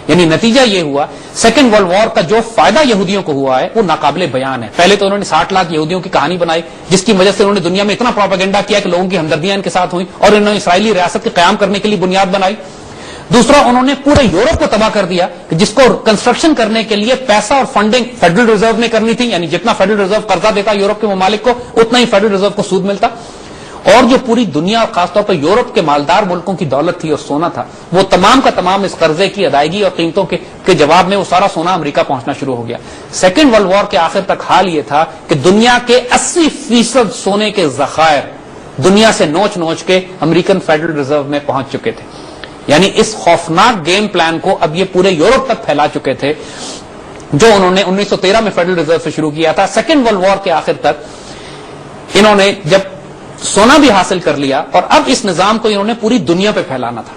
یعنی نتیجہ یہ ہوا سیکنڈ ورلڈ وار کا جو فائدہ یہودیوں کو ہوا ہے وہ ناقابل بیان ہے. پہلے تو انہوں نے 60 لاکھ یہودیوں کی کہانی بنائی، جس کی وجہ سے انہوں نے دنیا میں اتنا پروپیگنڈا کیا کہ لوگوں کی ہمدردیاں ان کے ساتھ ہوئی، اور انہوں نے اسرائیلی ریاست کے قیام کرنے کے لیے بنیاد بنائی. دوسرا، انہوں نے پورے یورپ کو تباہ کر دیا کہ جس کو کنسٹرکشن کرنے کے لیے پیسہ اور فنڈنگ فیڈرل ریزرو نے کرنی تھی. یعنی جتنا فیڈرل ریزرو قرضہ دیتا یورپ کے ممالک کو، اتنا ہی فیڈرل ریزرو کو سود ملتا. اور جو پوری دنیا اور خاص طور پر یورپ کے مالدار ملکوں کی دولت تھی اور سونا تھا، وہ تمام کا تمام اس قرضے کی ادائیگی اور قیمتوں کے جواب میں وہ سارا سونا امریکہ پہنچنا شروع ہو گیا. سیکنڈ ورلڈ وار کے آخر تک حال یہ تھا کہ دنیا کے 80% سونے کے ذخائر دنیا سے نوچ نوچ کے امریکن فیڈرل ریزرو میں پہنچ چکے تھے. یعنی اس خوفناک گیم پلان کو اب یہ پورے یورپ تک پھیلا چکے تھے، جو انہوں نے 1913 میں فیڈرل ریزرو سے شروع کیا تھا. سیکنڈ ورلڈ وار کے آخر تک انہوں نے جب سونا بھی حاصل کر لیا، اور اب اس نظام کو انہوں نے پوری دنیا پہ پھیلانا تھا،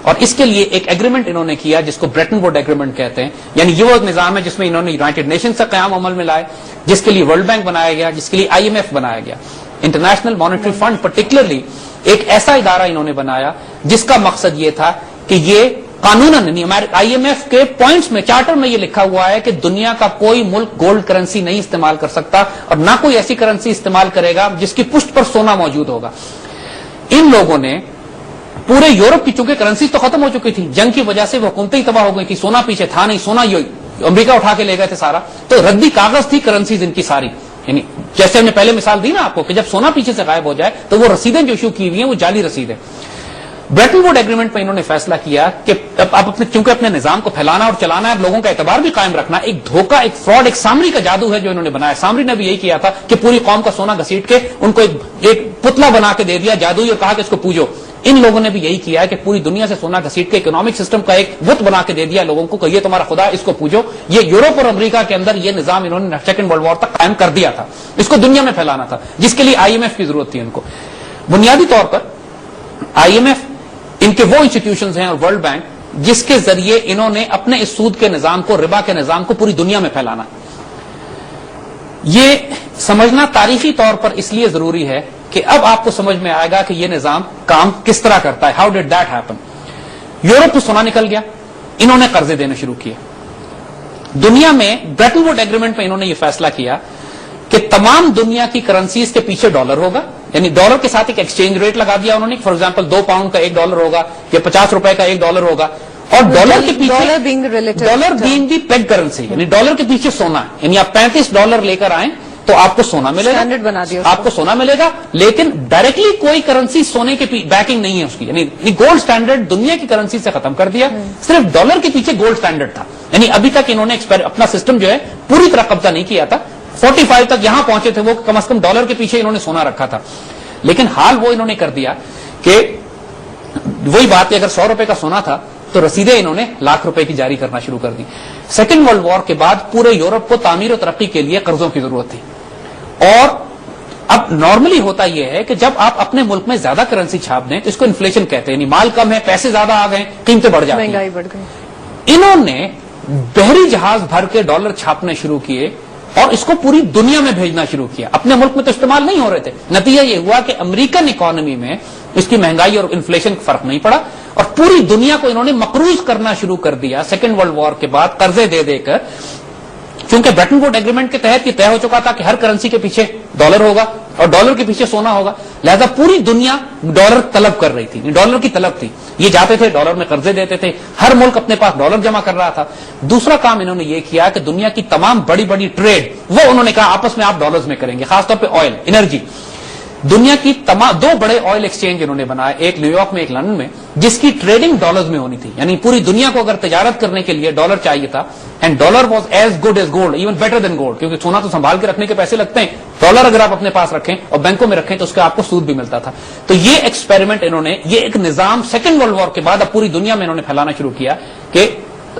اور اس کے لیے ایک ایگریمنٹ انہوں نے کیا جس کو بریٹن ووڈ ایگریمنٹ کہتے ہیں. یعنی یہ وہ ایک نظام ہے جس میں انہوں نے یونائٹڈ نیشن سے قیام عمل میں لائے، جس کے لیے ورلڈ بینک بنایا گیا، جس کے لیے IMF بنایا گیا، انٹرنیشنل مانیٹری فنڈ. پرٹیکولرلی ایک ایسا ادارہ انہوں نے بنایا جس کا مقصد یہ تھا کہ یہ قانوناً IMF کے پوائنٹس میں، چارٹر میں یہ لکھا ہوا ہے کہ دنیا کا کوئی ملک گولڈ کرنسی نہیں استعمال کر سکتا، اور نہ کوئی ایسی کرنسی استعمال کرے گا جس کی پشت پر سونا موجود ہوگا. ان لوگوں نے پورے یورپ کی، چونکہ کرنسی تو ختم ہو چکی تھی، جنگ کی وجہ سے وہ حکومتیں ہی تباہ ہو گئی تھی، سونا پیچھے تھا نہیں، سونا یہ امریکہ اٹھا کے لے گئے تھے سارا، تو ردی کاغذ تھی کرنسیز ان کی ساری. یعنی جیسے ہم نے پہلے مثال دی نا آپ کو کہ جب سونا پیچھے سے غائب ہو جائے تو وہ رسیدیں جو ایشو کی ہوئی ہیں وہ جعلی رسیدیں. بریٹن ووڈ ایگریمنٹ میں انہوں نے فیصلہ کیا کہ اب چونکہ اپنے نظام کو پھیلانا اور چلانا ہے، لوگوں کا اعتبار بھی قائم رکھنا، ایک دھوکہ، ایک فراڈ، ایک سامری کا جادو ہے جو انہوں نے بنایا. سامری نے بھی یہی کیا تھا کہ پوری قوم کا سونا گھسیٹ کے ان کو ایک پتلا بنا کے دے دیا جادوئی، اور کہا کہ اس کو پوجو. ان لوگوں نے بھی یہی کیا ہے کہ پوری دنیا سے سونا گھسیٹ کے اکنامک سسٹم کا ایک بت بنا کے دے دیا لوگوں کو کہ یہ تمہارا خدا، اس کو پوجو. یہ یورپ اور امریکہ کے اندر یہ نظام انہوں نے سیکنڈ ورلڈ وار تک قائم کر دیا تھا. اس کو دنیا میں پھیلانا تھا، جس کے لیے IMF کی ضرورت تھی ان کو. بنیادی طور پر IMF ان کے وہ انسٹیٹیوشنز ہیں اور ورلڈ بینک جس کے ذریعے انہوں نے اپنے اس سود کے نظام کو، ربا کے نظام کو پوری دنیا میں پھیلانا. یہ سمجھنا تاریخی طور پر اس لیے ضروری ہے کہ اب آپ کو سمجھ میں آئے گا کہ یہ نظام کام کس طرح کرتا ہے. How did that happen? Europe تو سونا نکل گیا، انہوں نے قرضے دینے شروع کیے. دنیا میں بریٹن ووڈ ایگریمنٹ میں انہوں نے یہ فیصلہ کیا کہ تمام دنیا کی کرنسیز کے پیچھے ڈالر ہوگا. یعنی ڈالر کے ساتھ ایک ایکسچینج ریٹ لگا دیا انہوں نے. فار ایگزامپل 2 پاؤنڈ کا $1 ہوگا یا 50 روپے کا $1 ہوگا. اور ڈالر کے پیچھے ڈالر بینگ دی پیگ کرنسی، یعنی ڈالر کے پیچھے سونا. یعنی آپ $35 لے کر آئیں تو آپ کو سونا ملے گا، آپ کو سونا ملے گا، لیکن ڈائریکٹلی کوئی کرنسی سونے کے بیکنگ نہیں ہے اس کی. یعنی گولڈ سٹینڈرڈ دنیا کی کرنسی سے ختم کر دیا، صرف ڈالر کے پیچھے گولڈ سٹینڈرڈ تھا. یعنی ابھی تک انہوں نے اپنا سسٹم جو ہے پوری طرح قبضہ نہیں کیا تھا. 45 تک یہاں پہنچے تھے وہ، کم از کم ڈالر کے پیچھے انہوں نے سونا رکھا تھا. لیکن حال وہ انہوں نے کر دیا کہ وہی بات ہے، اگر 100 روپے کا سونا تھا تو رسیدیں انہوں نے لاکھ روپے کی جاری کرنا شروع کر دی. سیکنڈ ورلڈ وار کے بعد پورے یورپ کو تعمیر و ترقی کے لیے قرضوں کی ضرورت تھی، اور اب نارملی ہوتا یہ ہے کہ جب آپ اپنے ملک میں زیادہ کرنسی چھاپ دیں تو اس کو انفلیشن کہتے ہیں، یعنی مال کم ہے، پیسے زیادہ آ گئے، قیمتیں بڑھ جاتی ہیں. مہنگائی بڑھ گئی. انہوں نے بحری جہاز بھر کے ڈالر چھاپنے شروع کیے اور اس کو پوری دنیا میں بھیجنا شروع کیا. اپنے ملک میں تو استعمال نہیں ہو رہے تھے. نتیجہ یہ ہوا کہ امریکن اکانومی میں اس کی مہنگائی اور انفلیشن کا فرق نہیں پڑا اور پوری دنیا کو انہوں نے مقروض کرنا شروع کر دیا سیکنڈ ورلڈ وار کے بعد، قرضے دے دے کر. چونکہ برٹن ووڈ ایگریمنٹ کے تحت یہ طے ہو چکا تھا کہ ہر کرنسی کے پیچھے ڈالر ہوگا اور ڈالر کے پیچھے سونا ہوگا، لہذا پوری دنیا ڈالر طلب کر رہی تھی، ڈالر کی طلب تھی. یہ جاتے تھے ڈالر میں قرضے دیتے تھے، ہر ملک اپنے پاس ڈالر جمع کر رہا تھا. دوسرا کام انہوں نے یہ کیا کہ دنیا کی تمام بڑی بڑی ٹریڈ وہ انہوں نے کہا آپس میں آپ ڈالرز میں کریں گے، خاص طور پہ آئل، انرجی. دنیا کی تمام 2 بڑے آئل ایکسچینج انہوں نے بنائے، ایک نیو یارک میں ایک لندن میں، جس کی ٹریڈنگ ڈالرز میں ہونی تھی. یعنی پوری دنیا کو اگر تجارت کرنے کے لیے ڈالر چاہیے تھا، and dollar was as good as gold, even better than gold, کیونکہ سونا تو سنبھال کے رکھنے کے پیسے لگتے ہیں، ڈالر اگر آپ اپنے پاس رکھیں اور بینکوں میں رکھیں تو اس کا آپ کو سود بھی ملتا تھا. تو یہ ایکسپیریمنٹ انہوں نے، یہ ایک نظام سیکنڈ ورلڈ وار کے بعد اب پوری دنیا میں انہوں نے پھیلانا شروع کیا کہ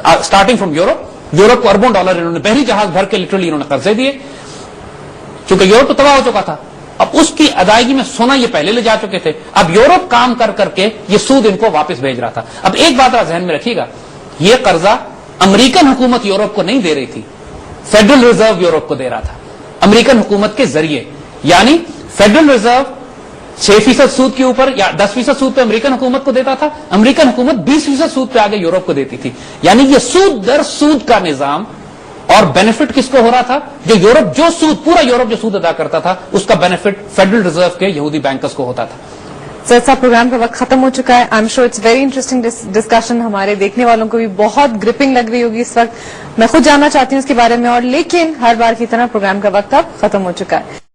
اسٹارٹنگ فرام یورپ کو اربوں ڈالر انہوں نے بحری جہاز بھر کے لٹرلی انہوں نے قرضے دیے، چونکہ یورپ تو تباہ ہو چکا تھا. اب اس کی ادائیگی میں سونا یہ پہلے لے جا چکے تھے، اب یورپ کام کر کر کے یہ سود ان کو واپس بھیج رہا تھا. اب ایک بات آپ ذہن میں رکھیے گا، یہ قرضہ امریکن حکومت یورپ کو نہیں دے رہی تھی، فیڈرل ریزرو یورپ کو دے رہا تھا امریکن حکومت کے ذریعے. یعنی فیڈرل ریزرو 6% سود کے اوپر یا 10% سود پہ امریکن حکومت کو دیتا تھا، امریکن حکومت 20% سود پہ آگے یورپ کو دیتی تھی. یعنی یہ سود در سود کا نظام، اور بینیفٹ کس کو ہو رہا تھا؟ جو یورپ جو سود، پورا یورپ جو سود ادا کرتا تھا اس کا بینیفٹ فیڈرل ریزرو کے یہودی بینکرز کو ہوتا تھا. سر صاحب پروگرام کا وقت ختم ہو چکا ہے. I'm sure it's very interesting discussion, ہمارے دیکھنے والوں کو بھی بہت گرپنگ لگ رہی ہوگی اس وقت. میں خود جاننا چاہتی ہوں اس کے بارے میں، اور لیکن ہر بار کی طرح پروگرام کا وقت اب ختم ہو چکا ہے.